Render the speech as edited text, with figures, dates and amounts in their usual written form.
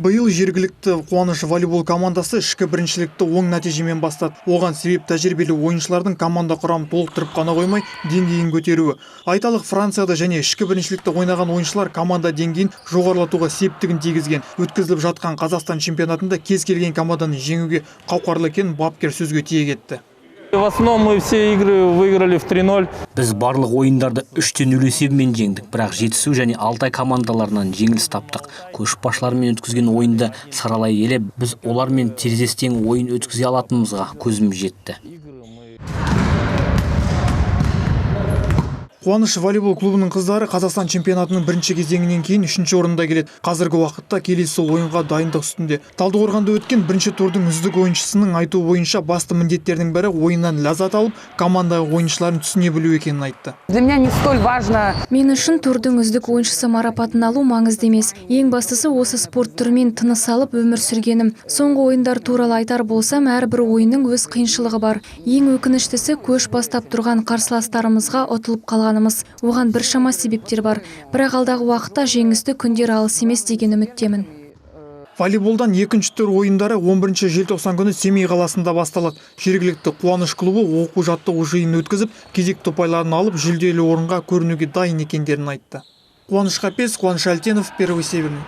Биыл жергілікті Қуаныш волейбол командасы ішкі біріншілікті оң нәтижемен бастады. Оған себеп тәжірибелі ойыншылардың команда құрамын толықтырып қана қоймай, деңгейін көтеруі. Айталық, Францияда және ішкі біріншілікті ойнаған ойыншылар команда деңгейін жоғарылатуға септігін тигізген. Өткізіліп жатқан Қазақстан чемпионатында кез келген команданы жеңуге қауқарлы екенін бапкер сөзге тиек етті. В основном мы все игры выиграли в 3-0. Біз барлық ойындарды 3-0 есебімен жеңдік, бірақ Жетісу және Алтай командаларынан жеңіліс таптық. Көшбасшылармен өткізген ойынды саралай келе, біз олармен терезесі тең ойын өткізе алатынымызға көзіміз жетті. Қуаныш волейбол клубының қыздары Қазақстан чемпионатының бірінші кезеңінен кейін 3-ші орында келеді. Қазіргі уақытта келесі ойынға дайындық үстінде. Талдықорғанда өткен бірінші турдың үздік ойыншысының айтуы бойынша басты міндеттердің бірі ойыннан ләззат алып, командаға ойыншыларын түсіне білу екенін айтты. Для меня не столь важно. Мен үшін турдың үздік ойыншысы марапатын алу маңызды емес. Ең бастысы осы спорт түрімен тыныс алып өмір сүргенім. Соңғы ойындар туралы айтар болсам, әрбір ойынның өз қиыншылығы бар. Ең өкініштісі көш бастап тұрған қарсыластарымызға ұтылып қалған. Оған біршама себептер бар, бірақ алдағы уақытта жеңісті күндер алыс емес деген үміттемін. Волейболдан екінші тур ойындары 11 желтоқсан күні Семей қаласында басталады. Жергілікті Қуаныш клубы оқу-жаттығу жиынын өткізіп, кезекті ұпайларын алып, жүлделі орынға көрінуге дайын екендерін айтты. Қуаныш Қапес, Қуаныш Әлтенов, Первый Северный.